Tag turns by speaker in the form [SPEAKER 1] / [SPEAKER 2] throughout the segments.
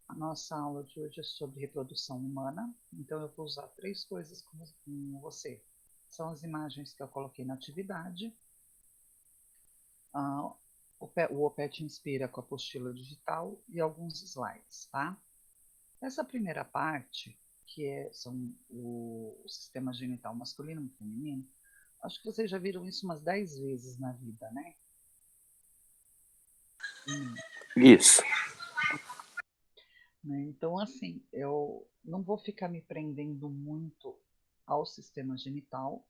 [SPEAKER 1] A nossa aula de hoje é sobre reprodução humana, então eu vou usar 3 coisas com você. São as imagens que eu coloquei na atividade, o OPET Inspira com a apostila digital e alguns slides, tá? Essa primeira parte, são o sistema genital masculino e feminino, acho que vocês já viram isso umas 10 vezes na vida, né?
[SPEAKER 2] Isso.
[SPEAKER 1] Então, assim, eu não vou ficar me prendendo muito ao sistema genital,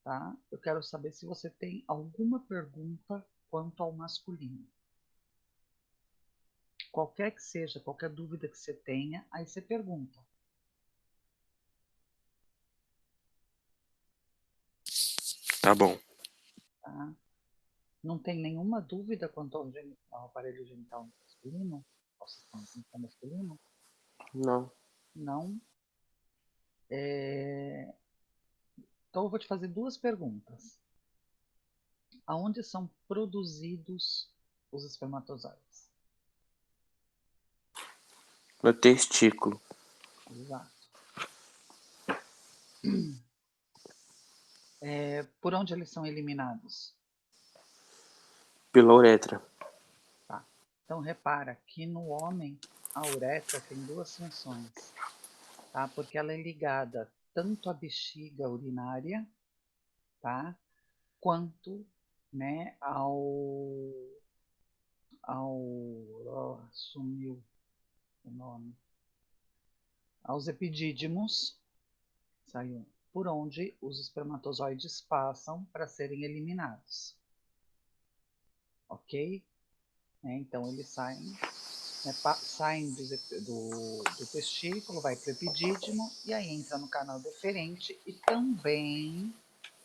[SPEAKER 1] tá? Eu quero saber se você tem alguma pergunta quanto ao masculino. Qualquer que seja, qualquer dúvida que você tenha, aí você pergunta.
[SPEAKER 2] Tá bom.
[SPEAKER 1] Tá? Não tem nenhuma dúvida quanto ao aparelho genital masculino? Ao sistema genital masculino?
[SPEAKER 2] Não.
[SPEAKER 1] Não. Então eu vou te fazer 2 perguntas. Aonde são produzidos os espermatozoides?
[SPEAKER 2] No testículo.
[SPEAKER 1] Exato. Por onde eles são eliminados?
[SPEAKER 2] Pela uretra.
[SPEAKER 1] Tá. Então repara que no homem a uretra tem 2 funções, tá? Porque ela é ligada tanto à bexiga urinária, tá? Quanto, né, sumiu o nome, aos epidídimos, saiu, por onde os espermatozoides passam para serem eliminados, ok? Então eles saem, né, saem do testículo, vai para o epidídimo e aí entra no canal deferente e também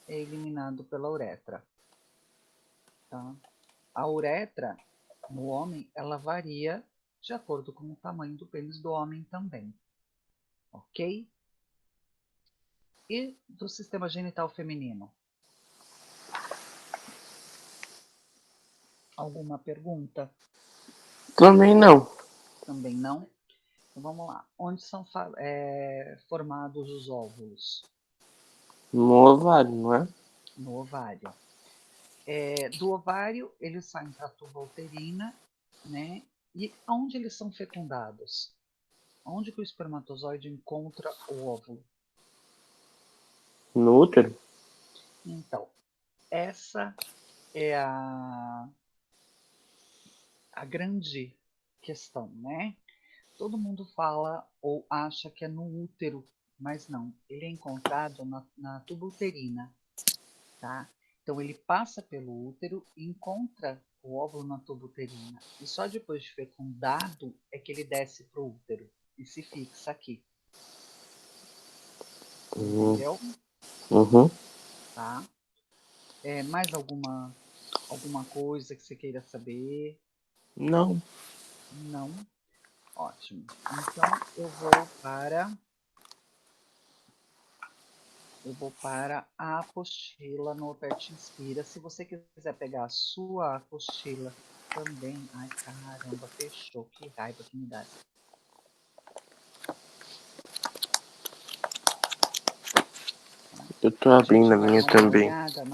[SPEAKER 1] é eliminado pela uretra. Tá? A uretra, no homem, ela varia de acordo com o tamanho do pênis do homem também. Ok? E do sistema genital feminino? Alguma pergunta?
[SPEAKER 2] Também não.
[SPEAKER 1] Também não? Então vamos lá. Onde são formados os óvulos?
[SPEAKER 2] No ovário, não é?
[SPEAKER 1] No ovário. Do ovário, eles saem para a tuba uterina, né? E onde eles são fecundados? Onde que o espermatozoide encontra o óvulo?
[SPEAKER 2] No útero?
[SPEAKER 1] Então, essa é a grande questão, né? Todo mundo fala ou acha que é no útero, mas não. Ele é encontrado na tuba uterina, tá? Então, ele passa pelo útero e encontra o óvulo na tuba uterina. E só depois de fecundado é que ele desce para o útero e se fixa aqui. Entendeu?
[SPEAKER 2] Uhum.
[SPEAKER 1] Tá? Mais alguma coisa que você queira saber?
[SPEAKER 2] Não.
[SPEAKER 1] Não? Ótimo. Então, eu vou para a apostila no OPET Inspira. Se você quiser pegar a sua apostila também. Ai, caramba, fechou. Que raiva que me dá essa.
[SPEAKER 2] Eu tô
[SPEAKER 1] A gente
[SPEAKER 2] abrindo a
[SPEAKER 1] vai
[SPEAKER 2] minha
[SPEAKER 1] dar uma
[SPEAKER 2] também.
[SPEAKER 1] olhada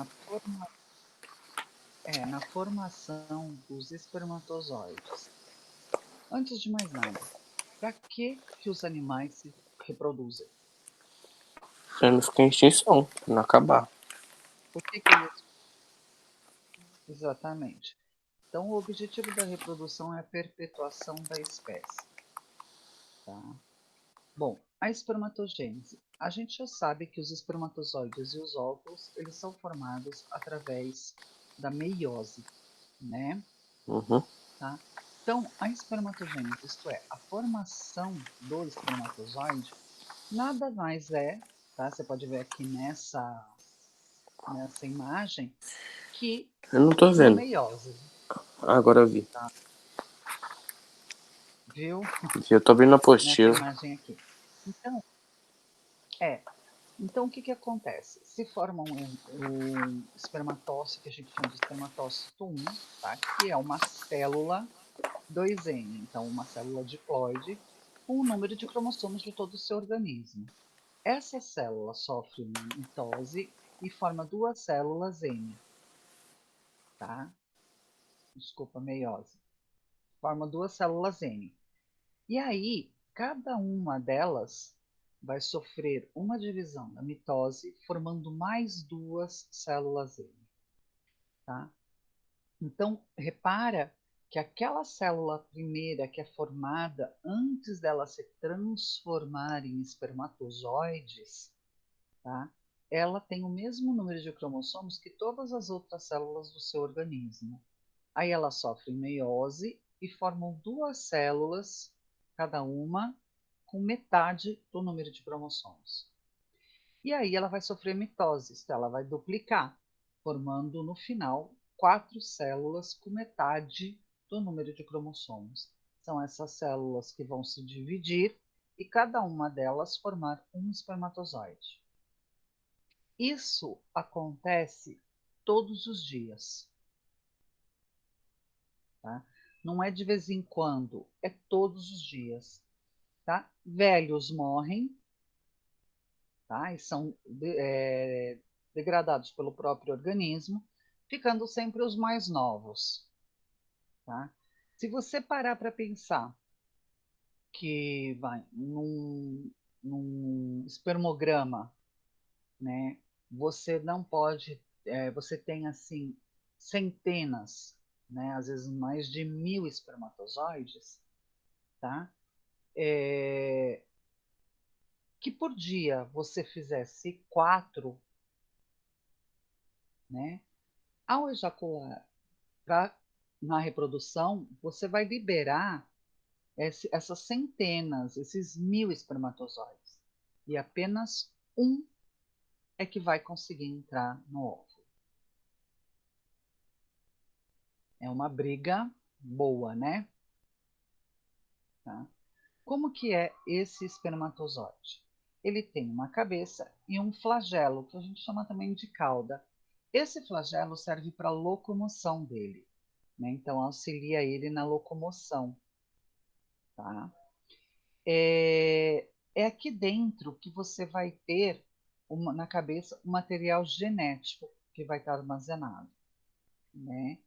[SPEAKER 1] na formação dos espermatozoides. Antes de mais nada, para que os animais se reproduzem?
[SPEAKER 2] Pra não ficar em extinção, pra não acabar.
[SPEAKER 1] Por que eles... Exatamente. Então, o objetivo da reprodução é a perpetuação da espécie. Tá? Bom, a espermatogênese. A gente já sabe que os espermatozoides e os óvulos eles são formados através da meiose, né?
[SPEAKER 2] Uhum.
[SPEAKER 1] Tá? Então, a espermatogênese, isto é, a formação do espermatozoide, nada mais é, tá? Você pode ver aqui nessa imagem, que
[SPEAKER 2] Eu não tô
[SPEAKER 1] uma
[SPEAKER 2] vendo.
[SPEAKER 1] meiose.
[SPEAKER 2] Agora eu vi.
[SPEAKER 1] Tá? Viu?
[SPEAKER 2] Eu tô abrindo a
[SPEAKER 1] Nessa
[SPEAKER 2] apostila.
[SPEAKER 1] imagem aqui. Então, Então, o que acontece? Se forma um espermatócito, que a gente chama de espermatócito 1, tá? Que é uma célula, 2N, então uma célula diploide com o número de cromossomos de todo o seu organismo. Essa célula sofre uma mitose e forma duas células N, tá? Desculpa, meiose. Forma duas células N. E aí, cada uma delas vai sofrer uma divisão da mitose, formando mais duas células N, tá? Então, repara que aquela célula primeira que é formada antes dela se transformar em espermatozoides, tá? Ela tem o mesmo número de cromossomos que todas as outras células do seu organismo. Aí ela sofre meiose e formam duas células, cada uma com metade do número de cromossomos. E aí ela vai sofrer mitose, ela vai duplicar, formando no final 4 células com metade do número de cromossomos. São essas células que vão se dividir e cada uma delas formar um espermatozoide. Isso acontece todos os dias. Tá? Não é de vez em quando, é todos os dias. Tá? Velhos morrem, tá? E são degradados pelo próprio organismo, ficando sempre os mais novos. Tá? Se você parar para pensar que vai num espermograma, né, você não pode, você tem assim centenas, né, às vezes mais de 1000 espermatozoides, tá? Que por dia você fizesse 4, né? Ao ejacular na reprodução, você vai liberar essas centenas, esses 1000 espermatozoides. E apenas um é que vai conseguir entrar no óvulo. É uma briga boa, né? Tá? Como que é esse espermatozoide? Ele tem uma cabeça e um flagelo, que a gente chama também de cauda. Esse flagelo serve para a locomoção dele, né? Então auxilia ele na locomoção. Tá? É aqui dentro que você vai ter na cabeça um material genético que vai estar armazenado, né?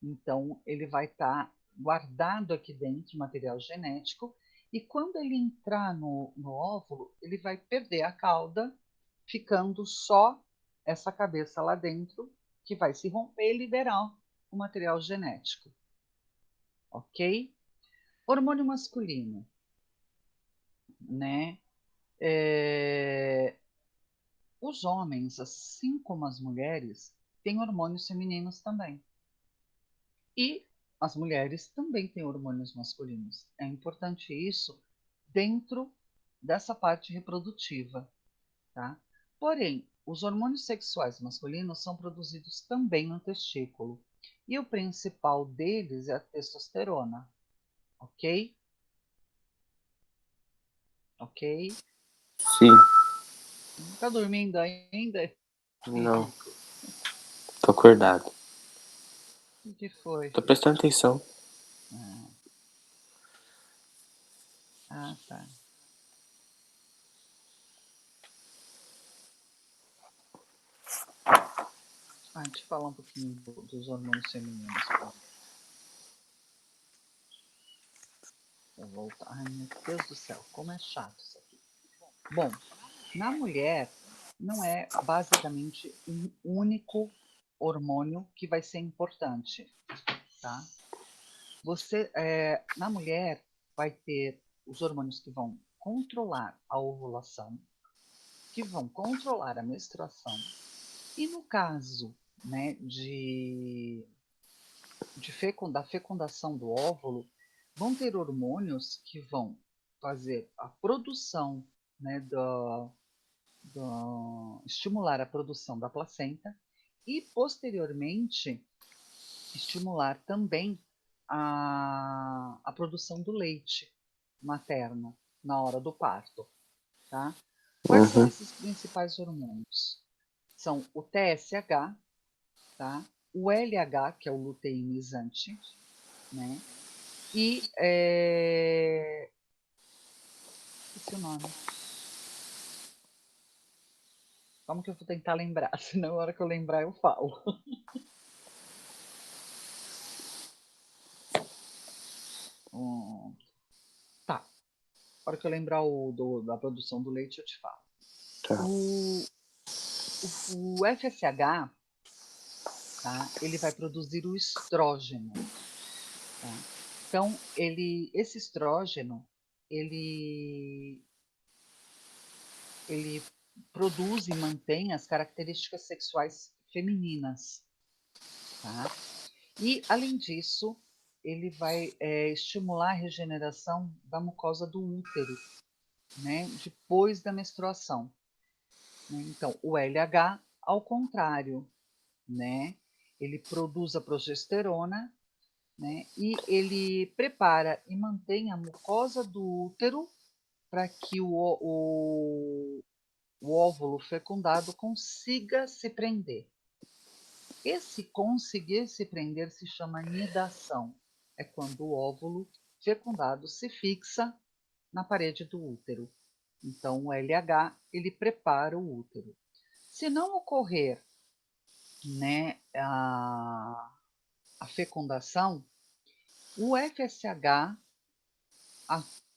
[SPEAKER 1] Então ele vai estar guardado aqui dentro, material genético, e quando ele entrar no óvulo, ele vai perder a cauda, ficando só essa cabeça lá dentro, que vai se romper e liberar o material genético. Ok? Hormônio masculino, né? Os homens, assim como as mulheres, têm hormônios femininos também. E as mulheres também têm hormônios masculinos. É importante isso dentro dessa parte reprodutiva, tá? Porém, os hormônios sexuais masculinos são produzidos também no testículo. E o principal deles é a testosterona, ok? Ok?
[SPEAKER 2] Sim.
[SPEAKER 1] Tá dormindo ainda,
[SPEAKER 2] Não.
[SPEAKER 1] Henrico?
[SPEAKER 2] Tô acordado.
[SPEAKER 1] O que foi,
[SPEAKER 2] Tô
[SPEAKER 1] filho?
[SPEAKER 2] prestando atenção.
[SPEAKER 1] Tá. Deixa eu falar um pouquinho dos hormônios femininos. Vou voltar. Ai, meu Deus do céu, como é chato isso aqui. Bom, na mulher, não é basicamente um único hormônio que vai ser importante, tá? Na mulher, vai ter os hormônios que vão controlar a ovulação, que vão controlar a menstruação, e no caso, né, da fecundação do óvulo, vão ter hormônios que vão fazer a produção, né, estimular a produção da placenta e, posteriormente, estimular também a produção do leite materno na hora do parto. Tá? Quais são
[SPEAKER 2] Uhum.
[SPEAKER 1] esses principais hormônios? São o TSH, tá? O LH, que é o luteinizante, né? E esqueci o nome. Como que eu vou tentar lembrar? Senão, na hora que eu lembrar, eu falo. Tá. Na hora que eu lembrar da produção do leite, eu te falo.
[SPEAKER 2] Tá.
[SPEAKER 1] O FSH, tá? Ele vai produzir o estrógeno. Tá? Então, esse estrógeno, ele produz e mantém as características sexuais femininas. Tá? E, além disso, ele vai estimular a regeneração da mucosa do útero, né, depois da menstruação. Né? Então, o LH, ao contrário, né, ele produz a progesterona, né, e ele prepara e mantém a mucosa do útero para que o óvulo fecundado consiga se prender. Esse conseguir se prender se chama nidação. É quando o óvulo fecundado se fixa na parede do útero. Então, o LH, ele prepara o útero. Se não ocorrer, né, a fecundação, o FSH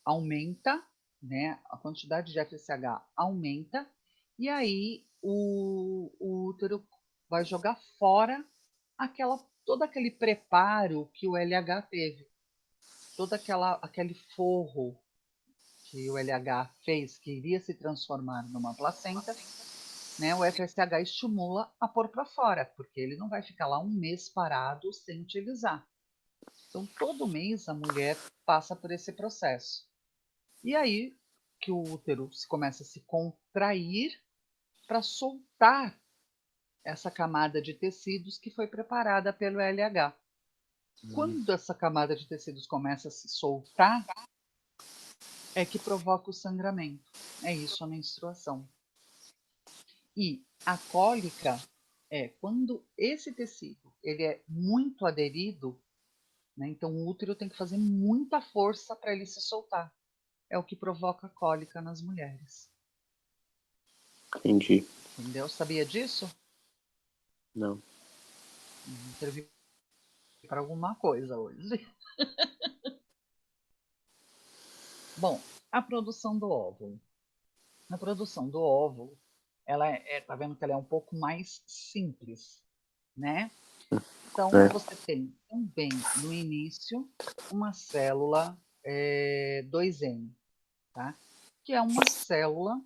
[SPEAKER 1] aumenta, né, a quantidade de FSH aumenta, e aí o útero vai jogar fora todo aquele preparo que o LH teve, todo aquele forro que o LH fez, que iria se transformar numa placenta, né, o FSH estimula a pôr para fora, porque ele não vai ficar lá um mês parado sem utilizar. Então, todo mês a mulher passa por esse processo. E aí que o útero começa a se contrair para soltar essa camada de tecidos que foi preparada pelo LH. Quando essa camada de tecidos começa a se soltar, é que provoca o sangramento. É isso a menstruação. E a cólica é quando esse tecido ele é muito aderido, né, então o útero tem que fazer muita força para ele se soltar. É o que provoca cólica nas mulheres.
[SPEAKER 2] Entendi.
[SPEAKER 1] Entendeu? Sabia disso?
[SPEAKER 2] Não.
[SPEAKER 1] Serviu para alguma coisa hoje. Bom, a produção do óvulo. A produção do óvulo, tá vendo que ela é um pouco mais simples, né? Então,
[SPEAKER 2] É.
[SPEAKER 1] você tem também no início uma célula 2N, tá? Que é uma célula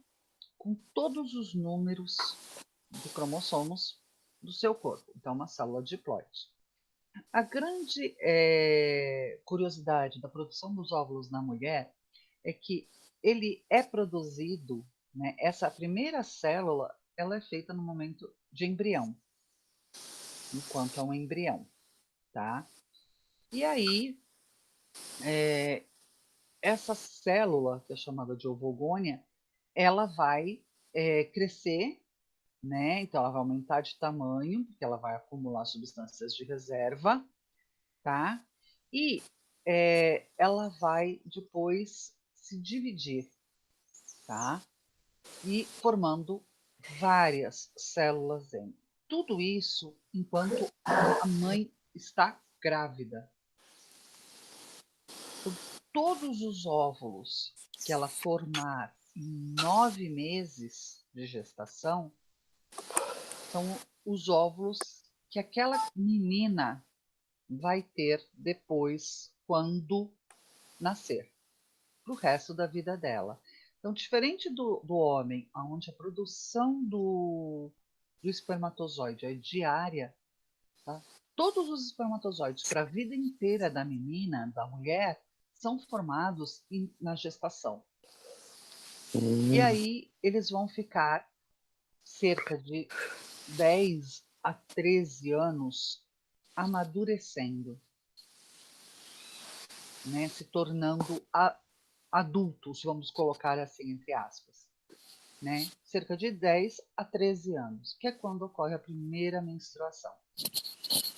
[SPEAKER 1] com todos os números de cromossomos do seu corpo. Então, uma célula diploide. A grande curiosidade da produção dos óvulos na mulher é que ele é produzido, né, essa primeira célula, ela é feita no momento de embrião, enquanto é um embrião, tá? E aí, essa célula, que é chamada de ovogônia, ela vai crescer, né? Então, ela vai aumentar de tamanho, porque ela vai acumular substâncias de reserva, tá? E ela vai depois se dividir, tá? E formando várias células M. Tudo isso enquanto a mãe está grávida. Então, todos os óvulos que ela formar em 9 meses de gestação são os óvulos que aquela menina vai ter depois, quando nascer, para o resto da vida dela. Então, diferente do homem, onde a produção do espermatozoide é diária, tá? Todos os espermatozoides para a vida inteira da menina, da mulher, são formados na gestação. E aí eles vão ficar cerca de 10 a 13 anos amadurecendo, né? Se tornando adultos, vamos colocar assim, entre aspas. Né? Cerca de 10 a 13 anos, que é quando ocorre a primeira menstruação.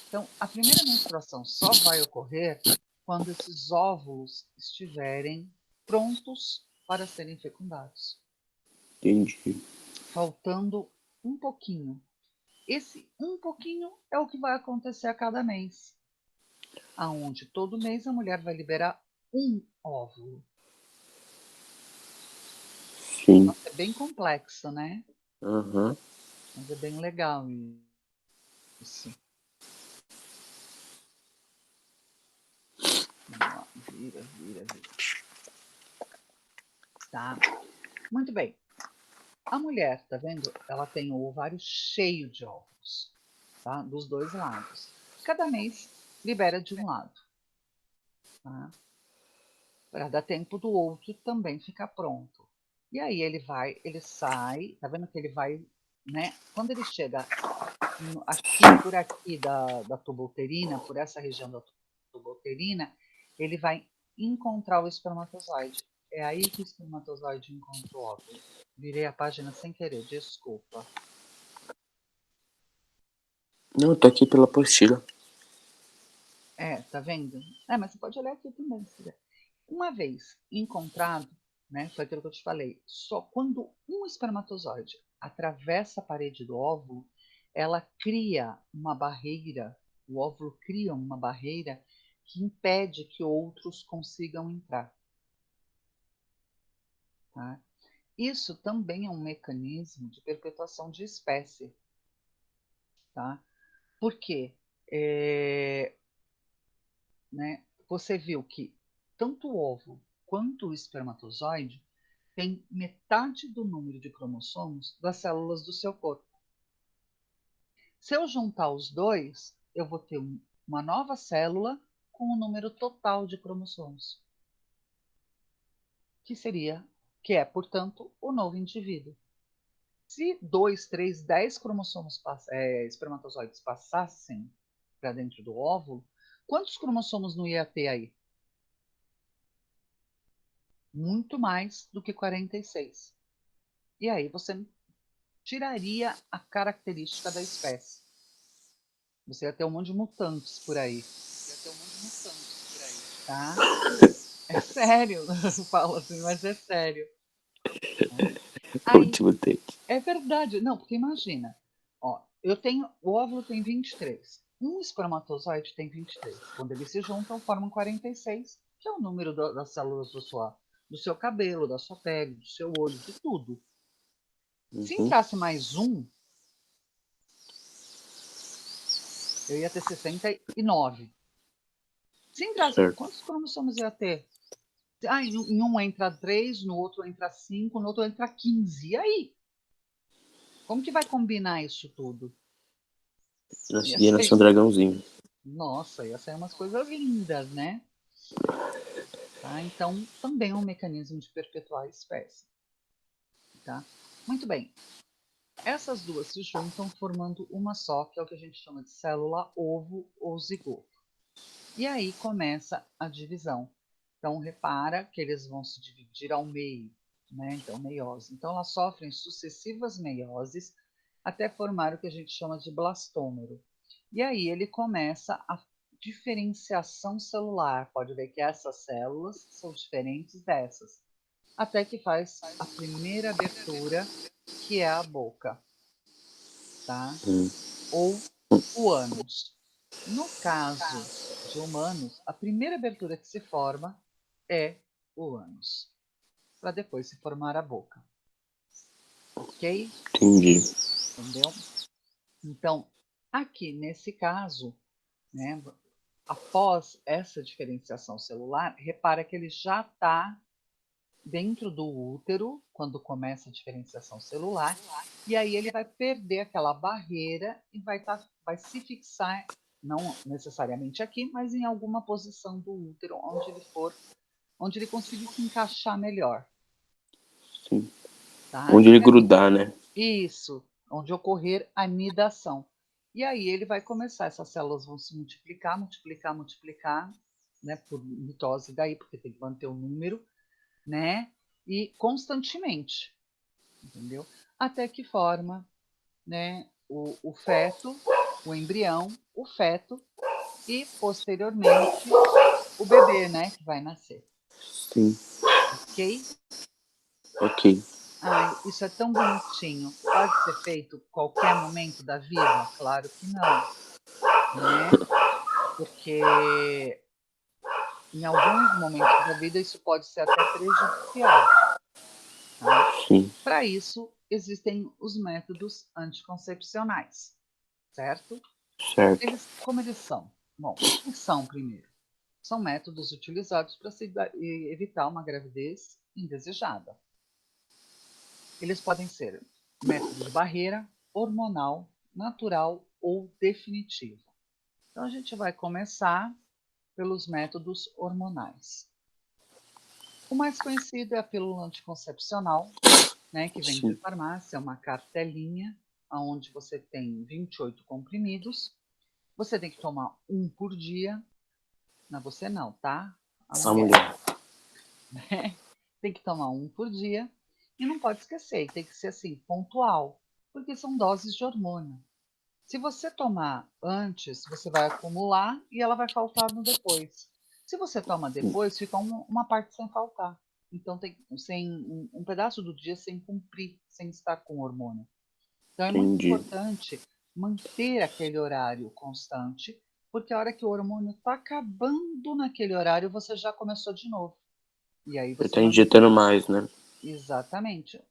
[SPEAKER 1] Então, a primeira menstruação só vai ocorrer quando esses óvulos estiverem prontos para serem fecundados.
[SPEAKER 2] Entendi.
[SPEAKER 1] Faltando um pouquinho. Esse um pouquinho é o que vai acontecer a cada mês, aonde todo mês a mulher vai liberar um óvulo.
[SPEAKER 2] Sim.
[SPEAKER 1] Nossa, é bem complexo, né?
[SPEAKER 2] Aham.
[SPEAKER 1] Mas é bem legal isso. Vamos lá, vira. Tá, muito bem. A mulher, tá vendo? Ela tem o ovário cheio de óvulos, tá? Dos dois lados. Cada mês libera de um lado, tá? Para dar tempo do outro também ficar pronto. E aí ele sai, tá vendo que ele vai, né? Quando ele chega aqui, por aqui da tuba uterina, por essa região da tuba uterina, ele vai encontrar o espermatozoide. É aí que o espermatozoide encontra o óvulo. Virei a página sem querer, desculpa.
[SPEAKER 2] Não, tô aqui pela apostila.
[SPEAKER 1] Tá vendo? Mas você pode olhar aqui também, se quiser. Uma vez encontrado, né, foi aquilo que eu te falei, só quando um espermatozoide atravessa a parede do óvulo, ela cria uma barreira, o óvulo cria uma barreira que impede que outros consigam entrar. Tá? Isso também é um mecanismo de perpetuação de espécie. Tá? Por quê? Né, você viu que tanto o óvulo quanto o espermatozoide tem metade do número de cromossomos das células do seu corpo. Se eu juntar os dois, eu vou ter uma nova célula com o número total de cromossomos, que é, portanto, o novo indivíduo. Se 2, 3, 10 cromossomos espermatozoides passassem para dentro do óvulo, quantos cromossomos não ia ter aí? Muito mais do que 46. E aí você tiraria a característica da espécie. Você ia ter um monte de mutantes por aí. Tá? É sério. Eu falo assim, mas é sério. Aí,
[SPEAKER 2] Último take.
[SPEAKER 1] é verdade. Não, porque imagina. Ó, o óvulo tem 23. Um espermatozoide tem 23. Quando eles se juntam, formam 46, que é o número das células do seu cabelo, da sua pele, do seu olho, de tudo. Se
[SPEAKER 2] Uhum.
[SPEAKER 1] entrasse mais um, eu ia ter 69. Se entrasse,
[SPEAKER 2] Certo.
[SPEAKER 1] quantos cromossomos ia ter? Em um entra 3, no outro entra 5, no outro entra 15. E aí? Como que vai combinar isso tudo?
[SPEAKER 2] Ia nascer um dragãozinho.
[SPEAKER 1] Nossa, ia sair umas coisas lindas, né? Tá? Então, também é um mecanismo de perpetuar a espécie. Tá? Muito bem. Essas duas se juntam formando uma só, que é o que a gente chama de célula ovo ou zigoto. E aí começa a divisão. Então, repara que eles vão se dividir ao meio, né? Então, meiose. Então, elas sofrem sucessivas meioses até formar o que a gente chama de blastômero. E aí ele começa a diferenciação celular. Pode ver que essas células são diferentes dessas. Até que faz a primeira abertura, que é a boca, tá? Ou o ânus. No caso de humanos, a primeira abertura que se forma é o ânus, para depois se formar a boca. Ok?
[SPEAKER 2] Entendi.
[SPEAKER 1] Entendeu? Então, aqui nesse caso, né, após essa diferenciação celular, repara que ele já está dentro do útero, quando começa a diferenciação celular, e aí ele vai perder aquela barreira e vai se fixar, não necessariamente aqui, mas em alguma posição do útero, onde ele conseguir se encaixar melhor.
[SPEAKER 2] Sim.
[SPEAKER 1] Tá?
[SPEAKER 2] Onde ele grudar, né?
[SPEAKER 1] Isso, onde ocorrer a nidação. E aí ele vai começar, essas células vão se multiplicar, né, por mitose daí, porque tem que manter o número, né, e constantemente, entendeu? Até que forma, né, o feto, o embrião, o feto, e, posteriormente, o bebê, né, que vai nascer.
[SPEAKER 2] Sim.
[SPEAKER 1] Ok?
[SPEAKER 2] Ok.
[SPEAKER 1] Ai, isso é tão bonitinho. Pode ser feito qualquer momento da vida? Claro que não, né? Porque em alguns momentos da vida isso pode ser até prejudicial, tá?
[SPEAKER 2] Sim.
[SPEAKER 1] Para isso, existem os métodos anticoncepcionais, certo?
[SPEAKER 2] Certo.
[SPEAKER 1] Como eles são? Bom, o que são primeiro? São métodos utilizados para evitar uma gravidez indesejada. Eles podem ser método de barreira, hormonal, natural ou definitivo. Então a gente vai começar pelos métodos hormonais. O mais conhecido é a pílula anticoncepcional, né, que vende de
[SPEAKER 2] Sim.
[SPEAKER 1] farmácia, é uma cartelinha onde você tem 28 comprimidos. Você tem que tomar um por dia. Não, você não, tá? A
[SPEAKER 2] A
[SPEAKER 1] mulher.
[SPEAKER 2] mulher.
[SPEAKER 1] Tem que tomar um por dia. E não pode esquecer, tem que ser assim, pontual, porque são doses de hormônio. Se você tomar antes, você vai acumular e ela vai faltar no depois. Se você toma depois, fica uma parte sem faltar. Então tem sem um pedaço do dia sem cumprir, sem estar com hormônio. Então é muito
[SPEAKER 2] Entendi.
[SPEAKER 1] importante manter aquele horário constante, porque a hora que o hormônio está acabando naquele horário, você já começou de novo. E aí
[SPEAKER 2] Ele
[SPEAKER 1] você
[SPEAKER 2] tá injetando mais, né?
[SPEAKER 1] exatamente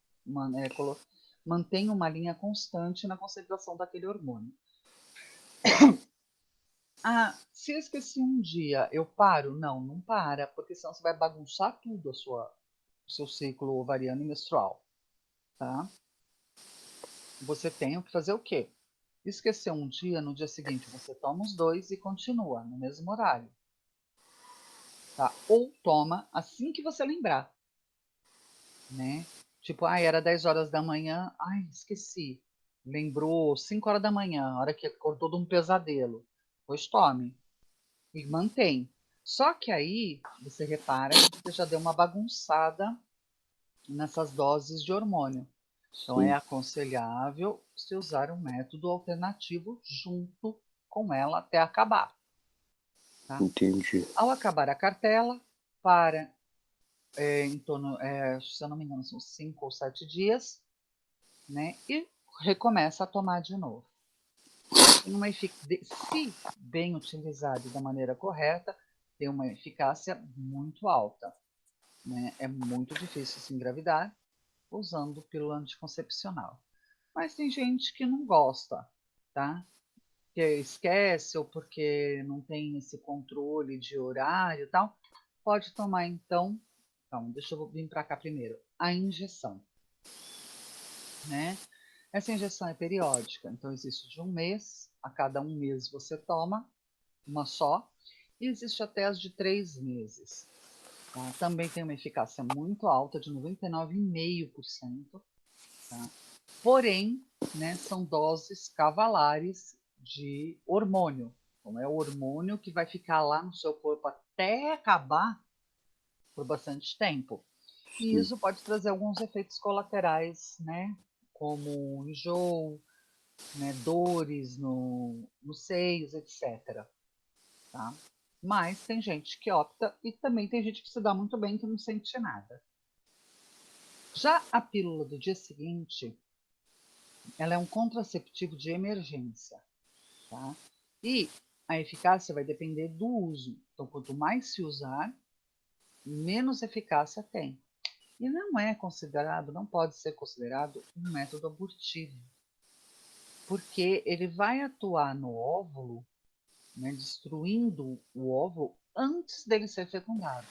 [SPEAKER 1] mantém uma linha constante na concentração daquele hormônio. Ah, se eu esqueci um dia, eu paro? Não, não para, porque senão você vai bagunçar tudo o seu ciclo ovariano e menstrual, tá? Você tem que fazer o quê? Esqueceu um dia, no dia seguinte você toma os dois e continua no mesmo horário, tá? Ou toma assim que você lembrar, né? Tipo, era 10 horas da manhã, ai, esqueci. Lembrou 5 horas da manhã, hora que acordou de um pesadelo. Pois tome. E mantém. Só que aí você repara que você já deu uma bagunçada nessas doses de hormônio. Então é
[SPEAKER 2] Sim.
[SPEAKER 1] aconselhável se usar um método alternativo junto com ela até acabar. Tá?
[SPEAKER 2] Entendi.
[SPEAKER 1] Ao acabar a cartela, para em torno, se eu não me engano, são 5 ou 7 dias, né? E recomeça a tomar de novo. Tem uma se bem utilizado da maneira correta, tem uma eficácia muito alta. Né? É muito difícil se engravidar usando pílula anticoncepcional. Mas tem gente que não gosta, tá? Que esquece ou porque não tem esse controle de horário e tal. Pode tomar então. Então, deixa eu vir para cá primeiro. A injeção, né? Essa injeção é periódica, então existe de um mês, a cada um mês você toma uma só, e existe até as de 3 meses. Tá? Também tem uma eficácia muito alta, de 99,5%. Tá? Porém, né, são doses cavalares de hormônio. Então, é o hormônio que vai ficar lá no seu corpo até acabar por bastante tempo. E
[SPEAKER 2] Sim.
[SPEAKER 1] isso pode trazer alguns efeitos colaterais, né? Como enjoo, né, dores nos seios, etc. Tá? Mas tem gente que opta e também tem gente que se dá muito bem que não sente nada. Já a pílula do dia seguinte, ela é um contraceptivo de emergência, tá? E a eficácia vai depender do uso. Então, quanto mais se usar, menos eficácia tem. E não é considerado, não pode ser considerado um método abortivo, porque ele vai atuar no óvulo, né, destruindo o óvulo antes dele ser fecundado.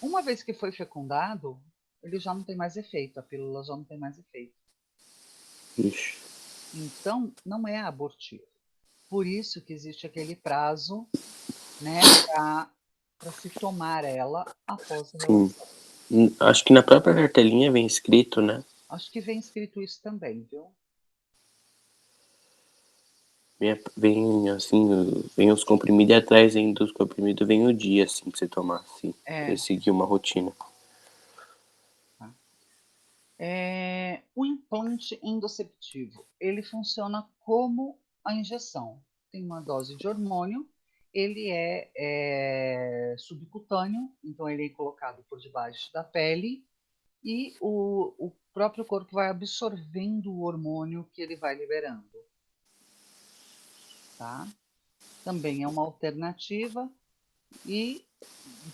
[SPEAKER 1] Uma vez que foi fecundado, ele já não tem mais efeito, a pílula já não tem mais efeito.
[SPEAKER 2] Ixi.
[SPEAKER 1] Então, não é abortivo. Por isso que existe aquele prazo, né, para se tomar ela após a
[SPEAKER 2] Sim.
[SPEAKER 1] relação.
[SPEAKER 2] Acho que na própria cartelinha vem escrito, né?
[SPEAKER 1] Acho que vem escrito isso também, viu?
[SPEAKER 2] Vem assim, vem os comprimidos e atrás ainda dos comprimidos vem o dia, assim, pra você tomar, assim. Pra
[SPEAKER 1] É,
[SPEAKER 2] seguir uma rotina.
[SPEAKER 1] tá. O implante endoceptivo, ele funciona como a injeção. Tem uma dose de hormônio, ele é subcutâneo, então ele é colocado por debaixo da pele e o próprio corpo vai absorvendo o hormônio que ele vai liberando, tá? Também é uma alternativa e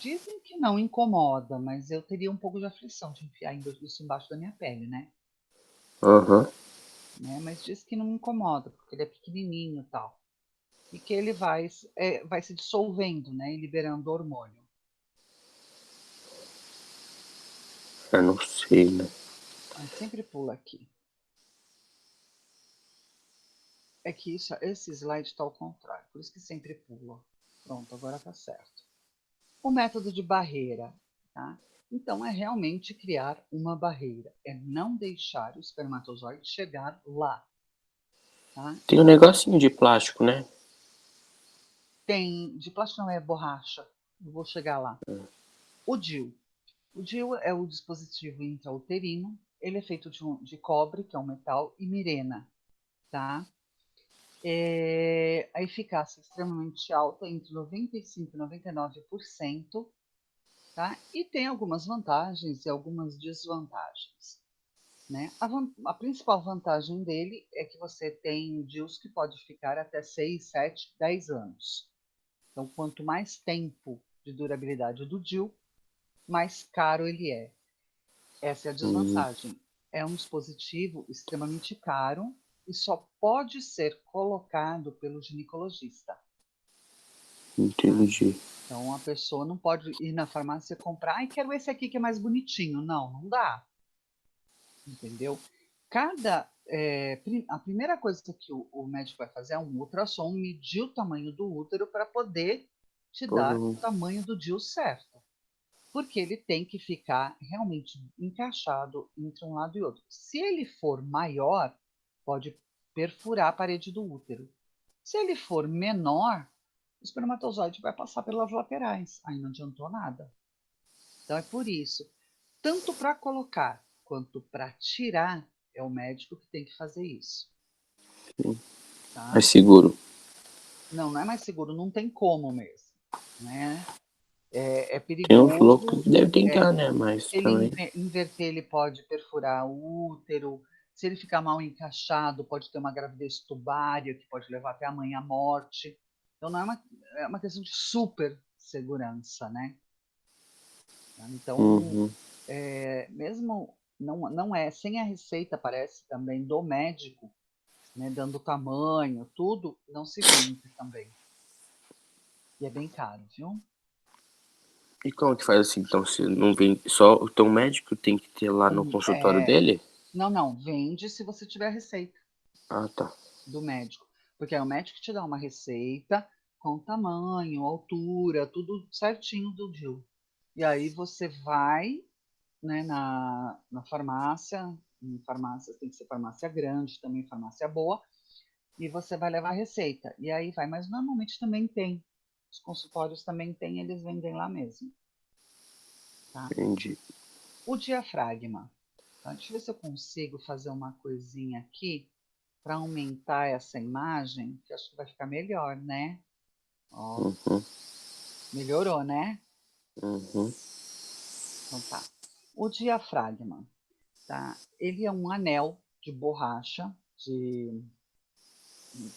[SPEAKER 1] dizem que não incomoda, mas eu teria um pouco de aflição de enfiar isso embaixo da minha pele, né?
[SPEAKER 2] Aham.
[SPEAKER 1] Mas diz que não incomoda, porque ele é pequenininho e tal. E que ele vai se dissolvendo, né? E liberando hormônio.
[SPEAKER 2] Eu não sei, né?
[SPEAKER 1] Aí sempre pula aqui. É que esse slide está ao contrário, por isso que sempre pula. Pronto, agora está certo. O método de barreira, tá? Então é realmente criar uma barreira, é não deixar o espermatozoide chegar lá, tá?
[SPEAKER 2] Tem um negocinho de plástico, né?
[SPEAKER 1] Tem, de plástico não é borracha, eu vou chegar lá. O DIU. O DIU é o dispositivo intrauterino, ele é feito de cobre, que é um metal, e mirena, tá? A eficácia é extremamente alta, entre 95% e 99%, tá? E tem algumas vantagens e algumas desvantagens. Né? A principal vantagem dele é que você tem DIUs que pode ficar até 6, 7, 10 anos. Então, quanto mais tempo de durabilidade do DIU, mais caro ele é. Essa é a
[SPEAKER 2] Hum,
[SPEAKER 1] desvantagem. É um dispositivo extremamente caro e só pode ser colocado pelo ginecologista. Tá?
[SPEAKER 2] entendi.
[SPEAKER 1] Então, a pessoa não pode ir na farmácia e comprar, ai, quero esse aqui que é mais bonitinho. Não, não dá. Entendeu? A primeira coisa que o médico vai fazer é um ultrassom, medir o tamanho do útero para poder te dar o
[SPEAKER 2] Hum,
[SPEAKER 1] tamanho do DIU certo. Porque ele tem que ficar realmente encaixado entre um lado e outro. Se ele for maior, pode perfurar a parede do útero. Se ele for menor, o espermatozoide vai passar pelas laterais. Aí não adiantou nada. Então é por isso, tanto para colocar quanto para tirar, é o médico que tem que fazer isso,
[SPEAKER 2] sim.
[SPEAKER 1] tá?
[SPEAKER 2] Mais seguro.
[SPEAKER 1] Não, não é mais seguro, não tem como mesmo, né? É
[SPEAKER 2] Tem uns loucos
[SPEAKER 1] perigoso,
[SPEAKER 2] que devem
[SPEAKER 1] é,
[SPEAKER 2] tentar, né? Mas
[SPEAKER 1] ele
[SPEAKER 2] também.
[SPEAKER 1] inverter, ele pode perfurar o útero, se ele ficar mal encaixado, pode ter uma gravidez tubária, que pode levar até a mãe à morte. Então, não é uma questão de super segurança, né? Então,
[SPEAKER 2] Uhum.
[SPEAKER 1] mesmo não é sem a receita, parece também do médico, né, dando tamanho, tudo, não se vende também. E é bem caro, viu?
[SPEAKER 2] E como que faz assim? Então, se não vem só. Então, o médico tem que ter lá no consultório dele?
[SPEAKER 1] Não, vende se você tiver a receita
[SPEAKER 2] Ah, tá.
[SPEAKER 1] do médico. Porque é o médico que te dá uma receita com tamanho, altura, tudo certinho do DIU. E aí você vai, né, na farmácia, em farmácia tem que ser farmácia grande, também farmácia boa, e você vai levar a receita. E aí vai, mas normalmente também tem. Os consultórios também tem, eles vendem lá mesmo, tá?
[SPEAKER 2] Entendi.
[SPEAKER 1] O diafragma. Tá? Deixa eu ver se eu consigo fazer uma coisinha aqui para aumentar essa imagem, que acho que vai ficar melhor, né? Ó,
[SPEAKER 2] Uhum.
[SPEAKER 1] melhorou, né?
[SPEAKER 2] Uhum.
[SPEAKER 1] Então tá. O diafragma, tá? Ele é um anel de borracha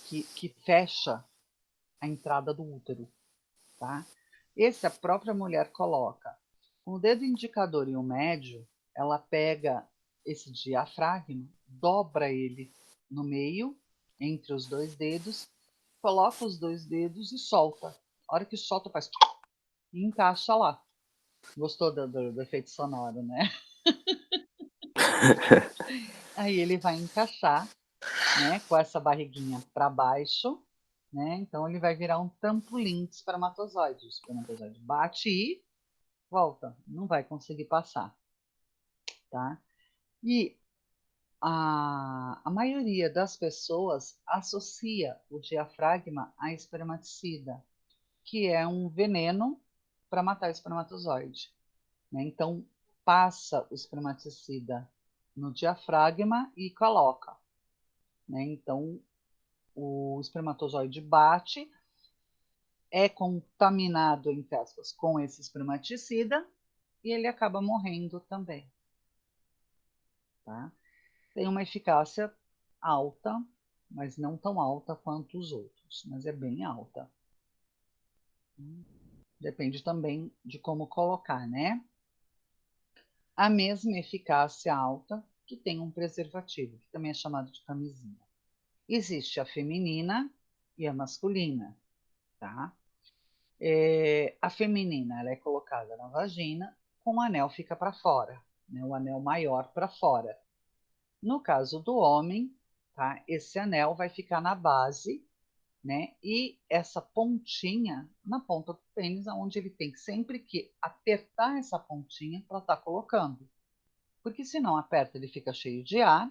[SPEAKER 1] que fecha a entrada do útero, tá? Esse a própria mulher coloca. Com o dedo indicador e o médio, ela pega esse diafragma, dobra ele no meio, entre os dois dedos, coloca os dois dedos e solta. A hora que solta, faz e encaixa lá. Gostou do efeito sonoro, né? Aí ele vai encaixar, né, com essa barriguinha para baixo, né? Então ele vai virar um trampolim de espermatozoide. O espermatozoide bate e volta, não vai conseguir passar, tá? E a maioria das pessoas associa o diafragma a espermaticida, que é um veneno para matar o espermatozoide, né? Então, passa o espermaticida no diafragma e coloca, né? Então, o espermatozoide bate, é contaminado, entre aspas, com esse espermaticida e ele acaba morrendo também. Tá? Tem uma eficácia alta, mas não tão alta quanto os outros, mas é bem alta. Depende também de como colocar, né? A mesma eficácia alta que tem um preservativo, que também é chamado de camisinha. Existe a feminina e a masculina, tá? A feminina ela é colocada na vagina, com o anel fica para fora, né? O anel maior para fora. No caso do homem, tá? Esse anel vai ficar na base, né? E essa pontinha na ponta do pênis, onde ele tem sempre que apertar essa pontinha para estar colocando. Porque se não aperta, ele fica cheio de ar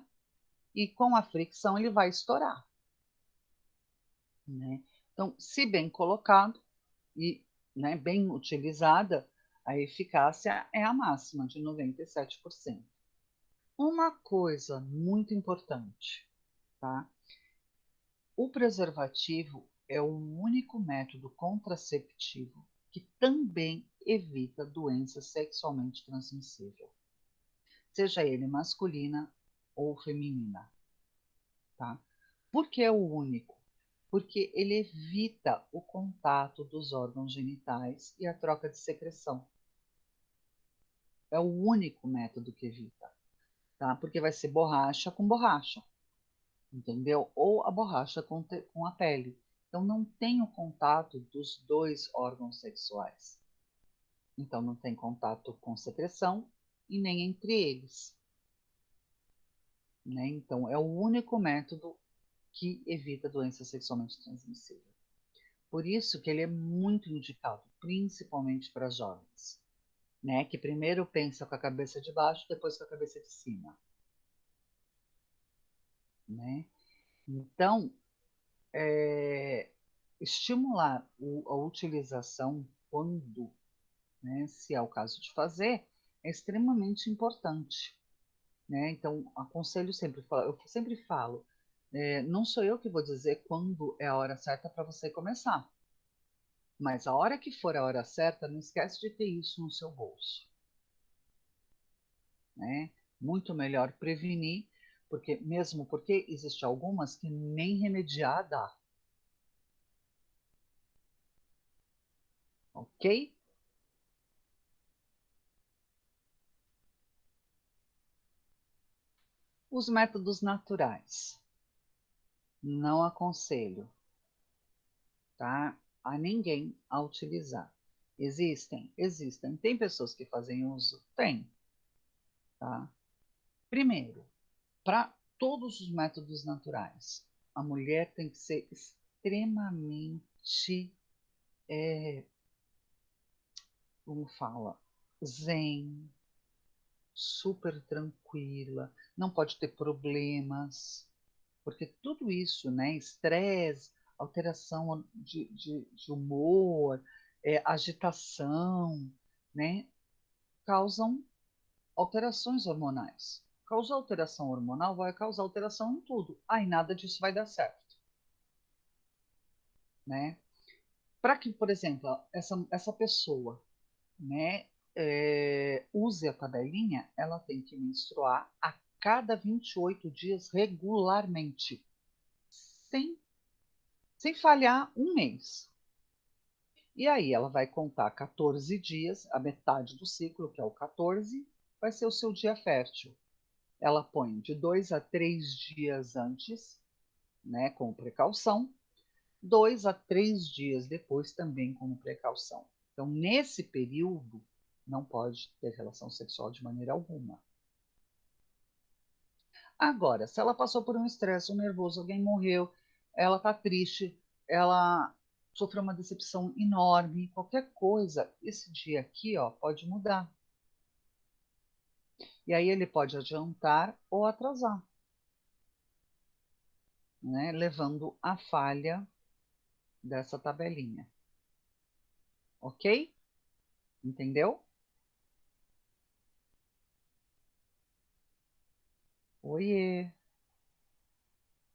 [SPEAKER 1] e com a fricção ele vai estourar. Né? Então, se bem colocado e, né, bem utilizada, a eficácia é a máxima de 97%. Uma coisa muito importante, tá? O preservativo é o único método contraceptivo que também evita doença sexualmente transmissível, seja ele masculina ou feminina, tá? Por que é o único? Porque ele evita o contato dos órgãos genitais e a troca de secreção. É o único método que evita, tá? Porque vai ser borracha com borracha, entendeu? Ou a borracha com a pele. Então não tem o contato dos dois órgãos sexuais. Então não tem contato com secreção e nem entre eles. Né? Então é o único método que evita doença sexualmente transmissível. Por isso que ele é muito indicado, principalmente para jovens, né? Que primeiro pensa com a cabeça de baixo, depois com a cabeça de cima, né? Então, estimular a utilização quando, né, se é o caso de fazer, é extremamente importante, né? Então, aconselho sempre, eu sempre falo, não sou eu que vou dizer quando é a hora certa para você começar, mas a hora que for a hora certa, não esquece de ter isso no seu bolso, né? Muito melhor prevenir, porque mesmo porque existe algumas que nem remediar dá, ok? Os métodos naturais, não aconselho, tá? A ninguém a utilizar. Existem, existem. Tem pessoas que fazem uso? Tem, tá? Primeiro, para todos os métodos naturais, a mulher tem que ser extremamente, como fala, zen, super tranquila, não pode ter problemas, porque tudo isso, né, estresse, alteração de humor, agitação, né, causam alterações hormonais. Causar alteração hormonal vai causar alteração em tudo. Aí nada disso vai dar certo, né? Para que, por exemplo, essa pessoa, né, use a tabelinha, ela tem que menstruar a cada 28 dias regularmente, sem, sem falhar um mês. E aí ela vai contar 14 dias, a metade do ciclo, que é o 14, vai ser o seu dia fértil. Ela põe de 2 a 3 dias antes, né, com precaução, 2 a 3 dias depois também com precaução. Então, nesse período, não pode ter relação sexual de maneira alguma. Agora, se ela passou por um estresse, um nervoso, alguém morreu, ela está triste, ela sofreu uma decepção enorme, qualquer coisa, esse dia aqui, ó, pode mudar. E aí ele pode adiantar ou atrasar, né, levando à falha dessa tabelinha. Ok? Entendeu? Oiê.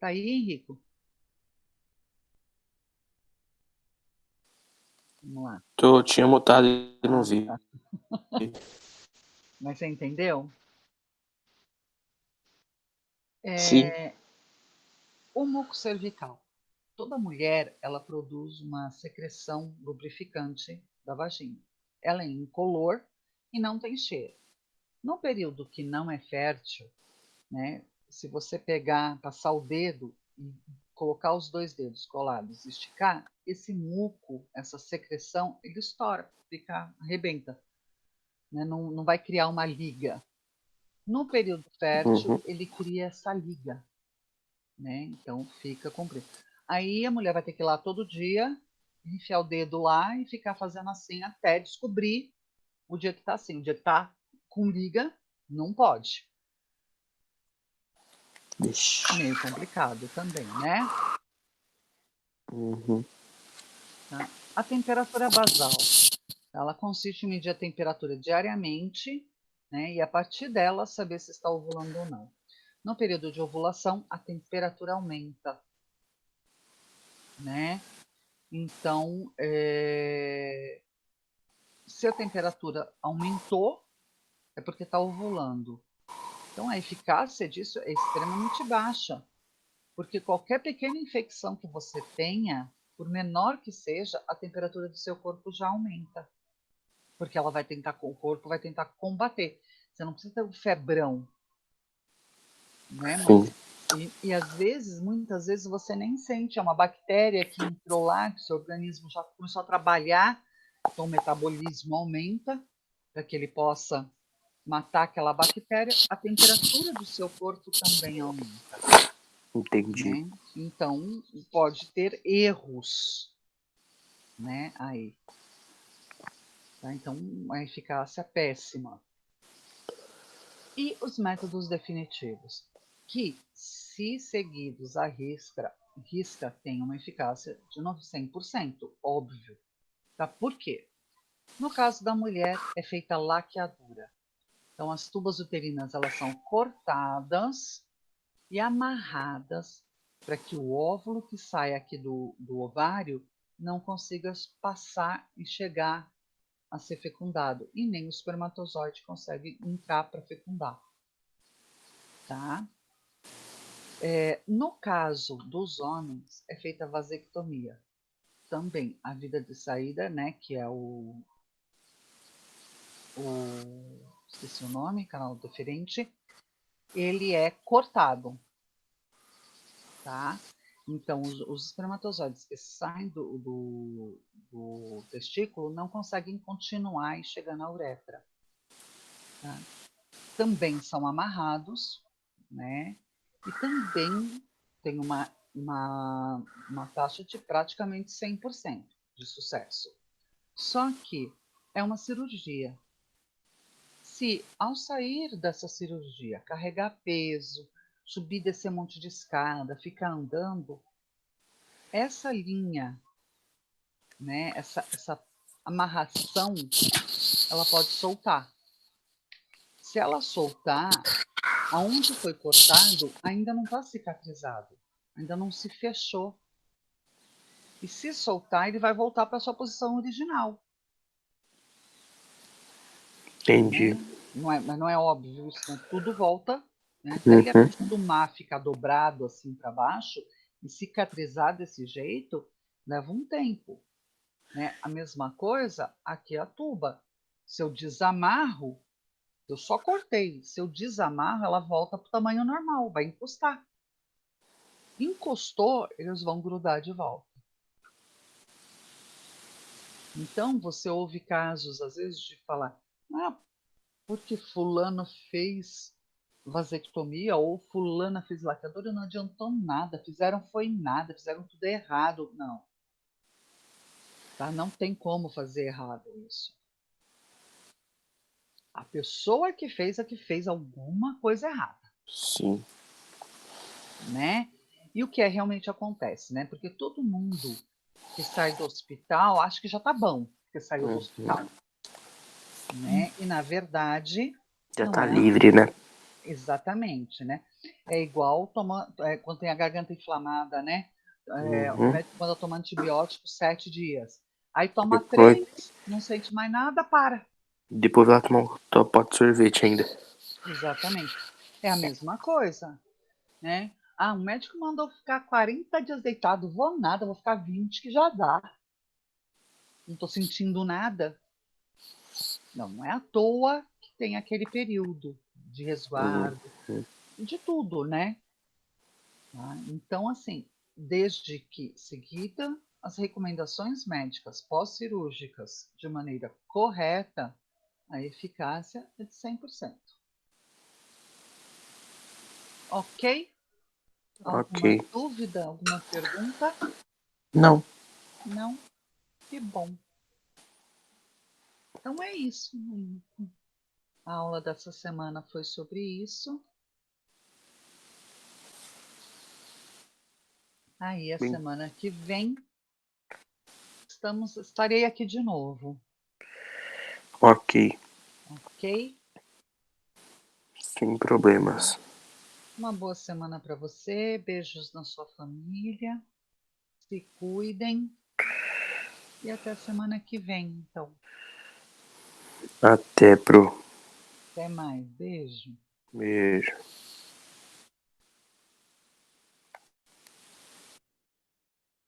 [SPEAKER 1] Tá aí, Henrico? Vamos lá.
[SPEAKER 2] Tinha mutado e não vi.
[SPEAKER 1] Tá. Mas você entendeu?
[SPEAKER 2] Sim.
[SPEAKER 1] O muco cervical. Toda mulher, ela produz uma secreção lubrificante da vagina. Ela é incolor e não tem cheiro. No período que não é fértil, né, se você pegar, passar o dedo e colocar os 2 dedos colados, esticar, esse muco, essa secreção, ele estoura, arrebenta, né, não vai criar uma liga. No período fértil,
[SPEAKER 2] Uhum.
[SPEAKER 1] ele cria essa liga, né? Então fica comprido. Aí a mulher vai ter que ir lá todo dia, enfiar o dedo lá e ficar fazendo assim até descobrir o dia que tá assim. O dia que tá com liga, não pode.
[SPEAKER 2] Vixe.
[SPEAKER 1] Meio complicado também, né?
[SPEAKER 2] Uhum.
[SPEAKER 1] Tá? A temperatura basal, ela consiste em medir a temperatura diariamente, né? E a partir dela saber se está ovulando ou não. No período de ovulação, a temperatura aumenta, né? Então, se a temperatura aumentou, é porque está ovulando. Então, a eficácia disso é extremamente baixa, porque qualquer pequena infecção que você tenha, por menor que seja, a temperatura do seu corpo já aumenta, porque ela vai tentar, o corpo vai tentar combater. Você não precisa ter um febrão, né?
[SPEAKER 2] Sim.
[SPEAKER 1] Mas e às vezes, muitas vezes você nem sente, é uma bactéria que entrou lá, que o seu organismo já começou a trabalhar, então o metabolismo aumenta para que ele possa matar aquela bactéria, a temperatura do seu corpo também aumenta,
[SPEAKER 2] Entendi.
[SPEAKER 1] né? Então pode ter erros, né? Aí, tá? Então a eficácia é péssima. E os métodos definitivos, que, se seguidos à risca tem uma eficácia de 100%, óbvio. Tá? Por quê? No caso da mulher, é feita a laqueadura. Então, as tubas uterinas elas são cortadas e amarradas para que o óvulo que sai aqui do ovário não consiga passar e chegar a ser fecundado. E nem o espermatozoide consegue entrar para fecundar. Tá? No caso dos homens, é feita a vasectomia. Também a vida de saída, né, que é esqueci o nome, canal deferente, ele é cortado, tá? Então, os espermatozoides que saem do testículo não conseguem continuar e chegar na uretra. Tá? Também são amarrados, né? E também tem uma taxa de praticamente 100% de sucesso. Só que é uma cirurgia. Se ao sair dessa cirurgia, carregar peso, subir e descer um monte de escada, ficar andando, essa linha, né, essa amarração, ela pode soltar. Se ela soltar, aonde foi cortado ainda não está cicatrizado, ainda não se fechou. E se soltar, ele vai voltar para sua posição original.
[SPEAKER 2] Entendi.
[SPEAKER 1] Né? Mas não é óbvio isso, né? Tudo volta, né? Até ele
[SPEAKER 2] Uhum.
[SPEAKER 1] acostumar a ficar dobrado assim para baixo e cicatrizar desse jeito, leva um tempo. Né? A mesma coisa aqui a tuba. Se eu desamarro, eu só cortei. Se eu desamarro, ela volta para o tamanho normal, vai encostar. Encostou, eles vão grudar de volta. Então, você ouve casos, às vezes, de falar, ah, porque fulano fez vasectomia ou fulana fez laqueadura, não adiantou nada, fizeram foi nada, fizeram tudo errado. Não, tá? Não tem como fazer errado isso. A pessoa que fez é que fez alguma coisa errada,
[SPEAKER 2] Sim.
[SPEAKER 1] né? E o que realmente acontece, né? Porque todo mundo que sai do hospital acha que já tá bom, que saiu do
[SPEAKER 2] Uhum.
[SPEAKER 1] hospital, né? E na verdade
[SPEAKER 2] Já
[SPEAKER 1] não
[SPEAKER 2] tá
[SPEAKER 1] é
[SPEAKER 2] livre,
[SPEAKER 1] assim.
[SPEAKER 2] né?
[SPEAKER 1] Exatamente, né? É igual quando tem a garganta inflamada, né? O
[SPEAKER 2] Uhum.
[SPEAKER 1] médico manda tomar antibiótico 7 dias. Aí toma
[SPEAKER 2] Depois,
[SPEAKER 1] 3, não sente mais nada, para.
[SPEAKER 2] depois vai tomar um pote de sorvete ainda.
[SPEAKER 1] Exatamente. É a mesma coisa, né? Ah, o médico mandou ficar 40 dias deitado. Vou nada, vou ficar 20 que já dá. Não tô sentindo nada. Não, não é à toa que tem aquele período de resguardo, de tudo, né? Tá? Então, assim, desde que seguida as recomendações médicas pós-cirúrgicas de maneira correta, a eficácia é de 100%. Ok? Alguma
[SPEAKER 2] Ok.
[SPEAKER 1] dúvida, alguma pergunta?
[SPEAKER 2] Não.
[SPEAKER 1] Não? Que bom. Então é isso. A aula dessa semana foi sobre isso. Aí a
[SPEAKER 2] Bem,
[SPEAKER 1] semana que vem estarei aqui de novo,
[SPEAKER 2] ok.
[SPEAKER 1] ok?
[SPEAKER 2] Sem problemas.
[SPEAKER 1] Uma boa semana para você, beijos na sua família, se cuidem e até semana que vem, então.
[SPEAKER 2] Até pro.
[SPEAKER 1] Até mais, beijo.
[SPEAKER 2] Beijo.